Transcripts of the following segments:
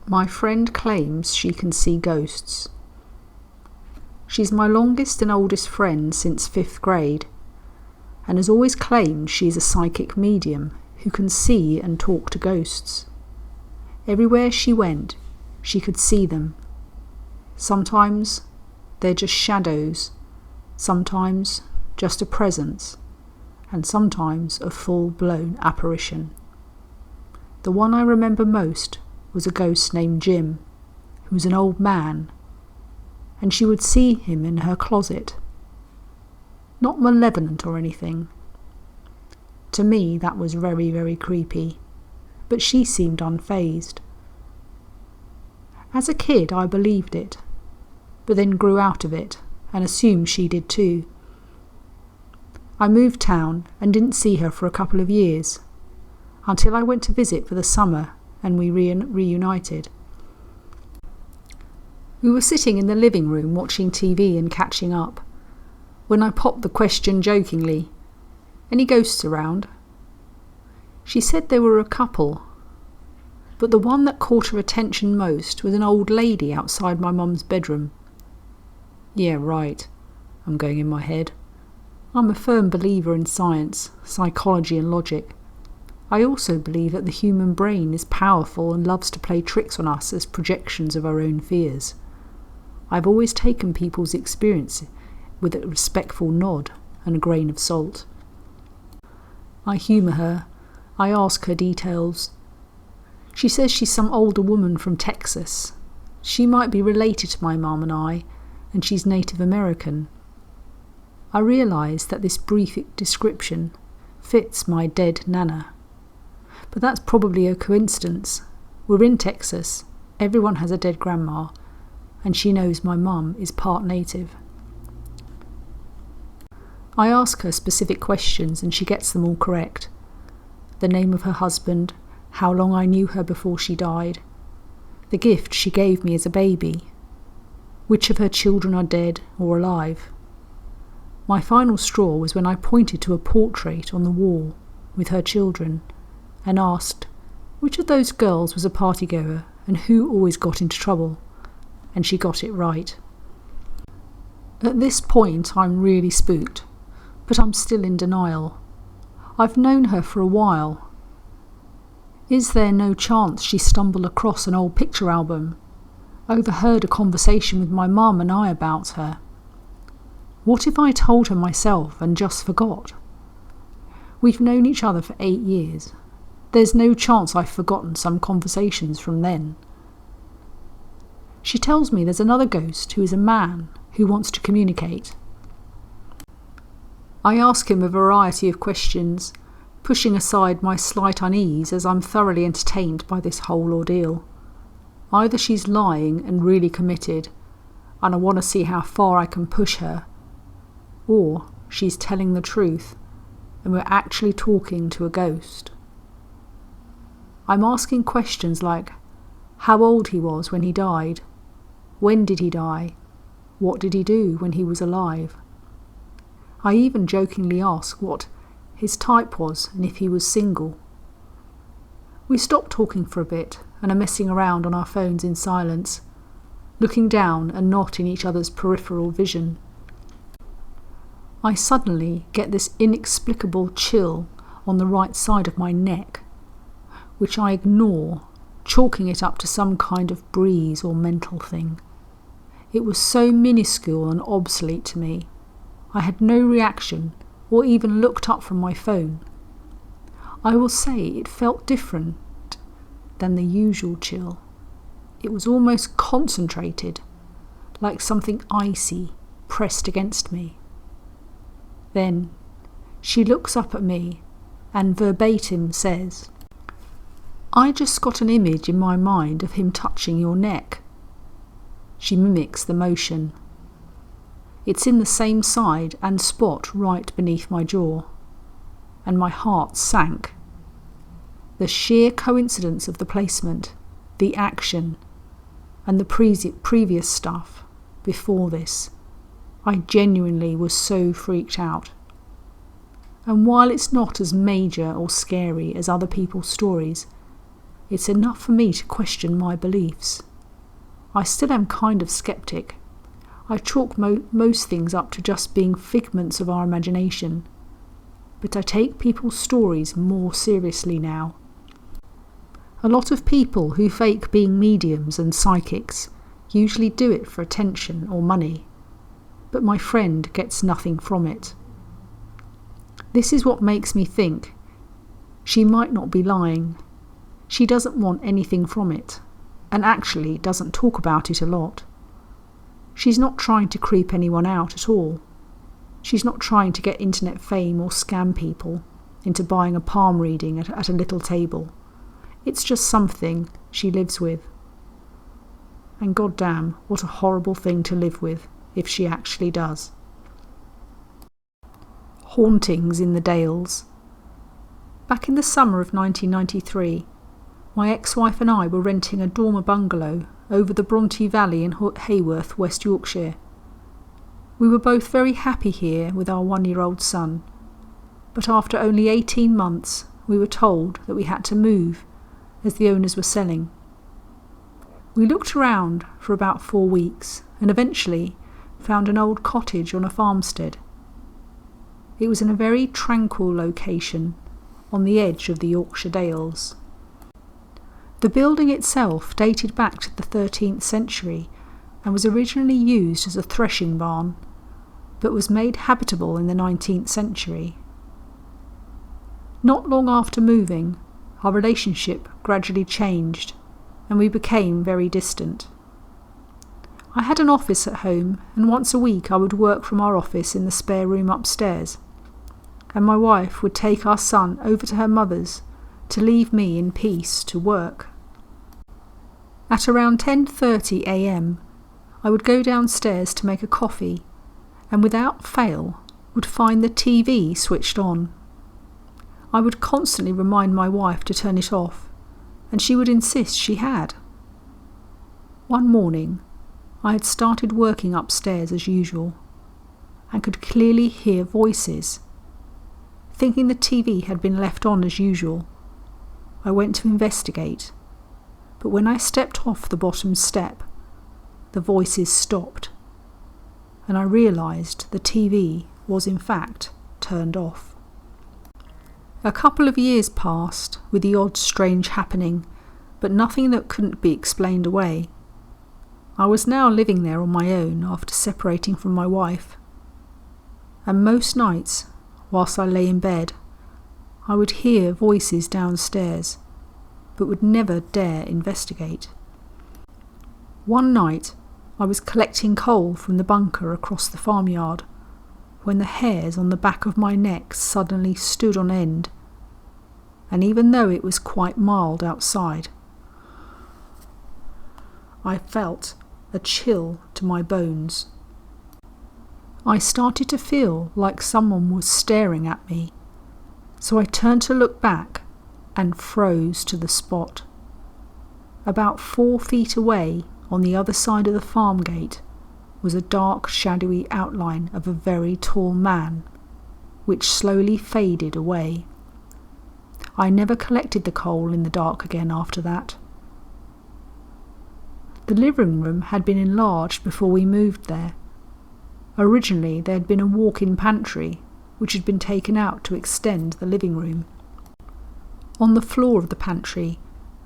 My friend claims she can see ghosts. She's my longest and oldest friend since 5th grade, and has always claimed she is a psychic medium who can see and talk to ghosts. Everywhere she went, she could see them. Sometimes they're just shadows, sometimes just a presence, and sometimes a full-blown apparition. The one I remember most was a ghost named Jim, who was an old man, and she would see him in her closet. Not malevolent or anything. To me, that was very, very creepy, but she seemed unfazed. As a kid, I believed it, but then grew out of it and assumed she did too. I moved town and didn't see her for a couple of years, until I went to visit for the summer and we reunited. We were sitting in the living room watching TV and catching up, when I popped the question jokingly, "Any ghosts around?" She said there were a couple, but the one that caught her attention most was an old lady outside my mum's bedroom. Yeah, right, I'm going in my head. I'm a firm believer in science, psychology and logic. I also believe that the human brain is powerful and loves to play tricks on us as projections of our own fears. I've always taken people's experience with a respectful nod and a grain of salt. I humour her. I ask her details. She says she's some older woman from Texas. She might be related to my mum and I, and she's Native American. I realise that this brief description fits my dead nana. But that's probably a coincidence. We're in Texas, everyone has a dead grandma, and she knows my mum is part native. I ask her specific questions and she gets them all correct. The name of her husband, how long I knew her before she died, the gift she gave me as a baby, which of her children are dead or alive. My final straw was when I pointed to a portrait on the wall with her children and asked which of those girls was a partygoer and who always got into trouble, and she got it right. At this point I'm really spooked, but I'm still in denial. I've known her for a while. Is there no chance she stumbled across an old picture album, overheard a conversation with my mum and I about her? What if I told her myself and just forgot? We've known each other for 8 years. There's no chance I've forgotten some conversations from then. She tells me there's another ghost who is a man who wants to communicate. I ask him a variety of questions, pushing aside my slight unease as I'm thoroughly entertained by this whole ordeal. Either she's lying and really committed, and I want to see how far I can push her, or she's telling the truth and we're actually talking to a ghost. I'm asking questions like how old he was when he died, when did he die, what did he do when he was alive. I even jokingly ask what his type was and if he was single. We stop talking for a bit and are messing around on our phones in silence, looking down and not in each other's peripheral vision. I suddenly get this inexplicable chill on the right side of my neck, which I ignore, chalking it up to some kind of breeze or mental thing. It was so minuscule and obsolete to me. I had no reaction or even looked up from my phone. I will say it felt different than the usual chill. It was almost concentrated, like something icy pressed against me. Then she looks up at me and verbatim says, "I just got an image in my mind of him touching your neck." She mimics the motion. It's in the same side and spot right beneath my jaw, and my heart sank. The sheer coincidence of the placement, the action, and the previous stuff before this, I genuinely was so freaked out. And while it's not as major or scary as other people's stories, it's enough for me to question my beliefs. I still am kind of sceptic. I chalk most things up to just being figments of our imagination, but I take people's stories more seriously now. A lot of people who fake being mediums and psychics usually do it for attention or money, but my friend gets nothing from it. This is what makes me think she might not be lying. She doesn't want anything from it, and actually doesn't talk about it a lot. She's not trying to creep anyone out at all. She's not trying to get internet fame or scam people into buying a palm reading at a little table. It's just something she lives with. And goddamn, what a horrible thing to live with, if she actually does. Hauntings in the Dales. Back in the summer of 1993, my ex-wife and I were renting a dormer bungalow over the Bronte Valley in Hayworth, West Yorkshire. We were both very happy here with our 1-year-old son, but after only 18 months we were told that we had to move as the owners were selling. We looked around for about 4 weeks and eventually found an old cottage on a farmstead. It was in a very tranquil location on the edge of the Yorkshire Dales. The building itself dated back to the 13th century and was originally used as a threshing barn, but was made habitable in the 19th century. Not long after moving, our relationship gradually changed and we became very distant. I had an office at home, and once a week I would work from our office in the spare room upstairs, and my wife would take our son over to her mother's to leave me in peace to work. At around 10:30 a.m, I would go downstairs to make a coffee, and without fail would find the TV switched on. I would constantly remind my wife to turn it off, and she would insist she had. One morning, I had started working upstairs as usual, and could clearly hear voices. Thinking the TV had been left on as usual, I went to investigate, but when I stepped off the bottom step, the voices stopped, and I realised the TV was in fact turned off. A couple of years passed with the odd strange happening, but nothing that couldn't be explained away. I was now living there on my own after separating from my wife, and most nights, whilst I lay in bed, I would hear voices downstairs, but would never dare investigate. One night, I was collecting coal from the bunker across the farmyard, when the hairs on the back of my neck suddenly stood on end, and even though it was quite mild outside, I felt a chill to my bones. I started to feel like someone was staring at me, so I turned to look back and froze to the spot. About 4 feet away, on the other side of the farm gate, was a dark, shadowy outline of a very tall man, which slowly faded away. I never collected the coal in the dark again after that. The living room had been enlarged before we moved there. Originally there had been a walk-in pantry, which had been taken out to extend the living room. On the floor of the pantry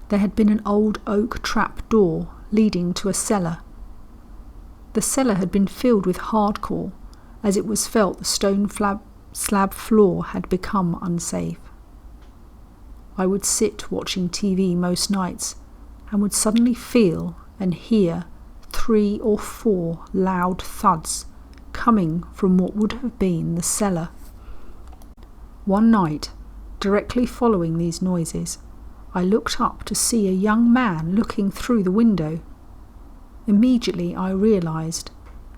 there had been an old oak trap door leading to a cellar. The cellar had been filled with hardcore, as it was felt the stone slab floor had become unsafe. I would sit watching TV most nights and would suddenly feel and hear 3 or 4 loud thuds coming from what would have been the cellar. One night, directly following these noises, I looked up to see a young man looking through the window. Immediately I realised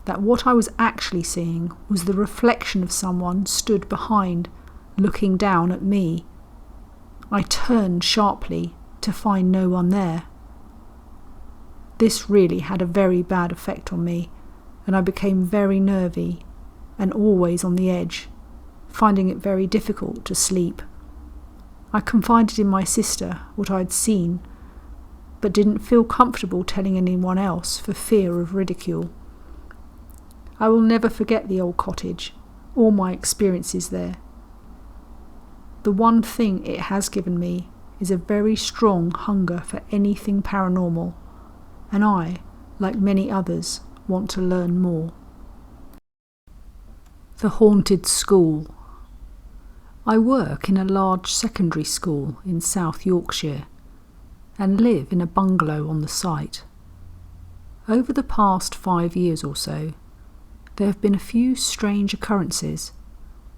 that what I was actually seeing was the reflection of someone stood behind, looking down at me. I turned sharply to find no one there. This really had a very bad effect on me, and I became very nervy and always on the edge, finding it very difficult to sleep. I confided in my sister what I had seen, but didn't feel comfortable telling anyone else for fear of ridicule. I will never forget the old cottage, or my experiences there. The one thing it has given me is a very strong hunger for anything paranormal, and I, like many others, want to learn more. The Haunted School. I work in a large secondary school in South Yorkshire and live in a bungalow on the site. Over the past 5 years or so, there have been a few strange occurrences,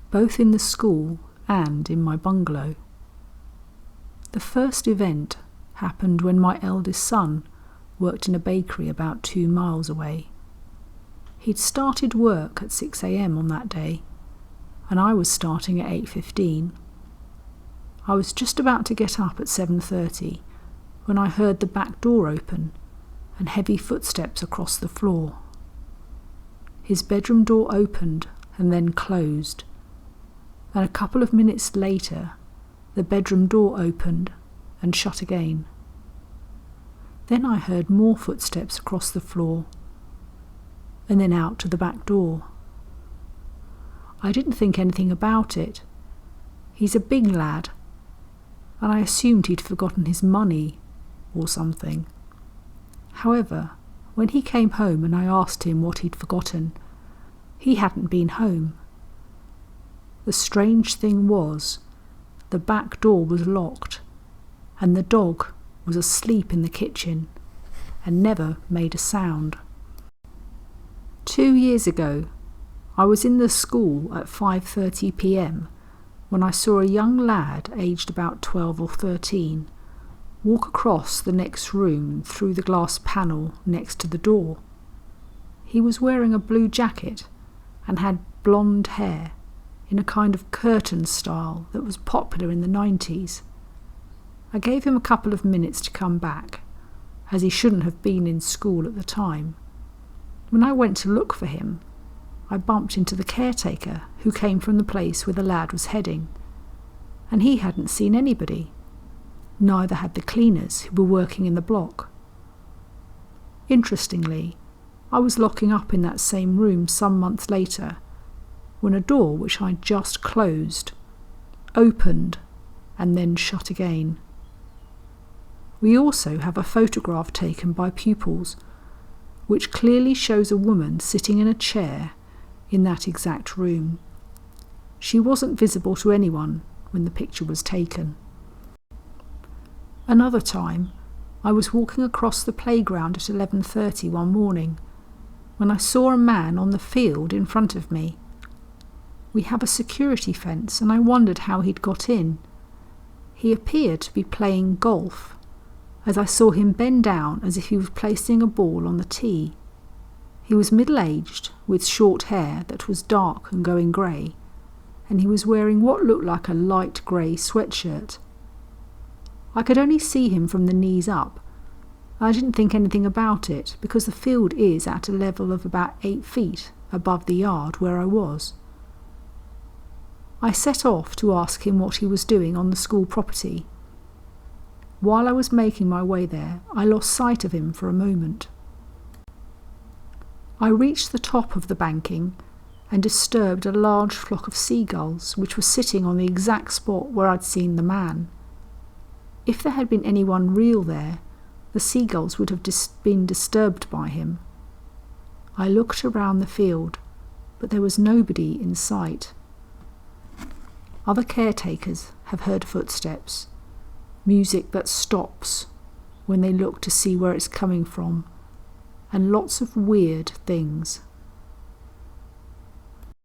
both in the school and in my bungalow. The first event happened when my eldest son worked in a bakery about 2 miles away. He'd started work at 6 a.m. on that day, and I was starting at 8:15. I was just about to get up at 7:30 when I heard the back door open and heavy footsteps across the floor. His bedroom door opened and then closed, and a couple of minutes later the bedroom door opened and shut again. Then I heard more footsteps across the floor and then out to the back door. I didn't think anything about it. He's a big lad, and I assumed he'd forgotten his money or something. However, when he came home and I asked him what he'd forgotten, he hadn't been home. The strange thing was, the back door was locked, and the dog was asleep in the kitchen and never made a sound. 2 years ago, I was in the school at 5:30 p.m. when I saw a young lad aged about 12 or 13 walk across the next room through the glass panel next to the door. He was wearing a blue jacket and had blonde hair in a kind of curtain style that was popular in the 90s. I gave him a couple of minutes to come back, as he shouldn't have been in school at the time. When I went to look for him, I bumped into the caretaker who came from the place where the lad was heading, and he hadn't seen anybody. Neither had the cleaners who were working in the block. Interestingly, I was locking up in that same room some months later when a door which I'd just closed opened and then shut again. We also have a photograph taken by pupils which clearly shows a woman sitting in a chair in that exact room. She wasn't visible to anyone when the picture was taken. Another time, I was walking across the playground at 11:30 one morning when I saw a man on the field in front of me. We have a security fence, and I wondered how he'd got in. He appeared to be playing golf, as I saw him bend down as if he was placing a ball on the tee. He was middle-aged, with short hair that was dark and going grey, and he was wearing what looked like a light grey sweatshirt. I could only see him from the knees up. I didn't think anything about it, because the field is at a level of about 8 feet above the yard where I was. I set off to ask him what he was doing on the school property. While I was making my way there, I lost sight of him for a moment. I reached the top of the banking and disturbed a large flock of seagulls which were sitting on the exact spot where I'd seen the man. If there had been anyone real there, the seagulls would have been disturbed by him. I looked around the field, but there was nobody in sight. Other caretakers have heard footsteps, music that stops when they look to see where it's coming from, and lots of weird things.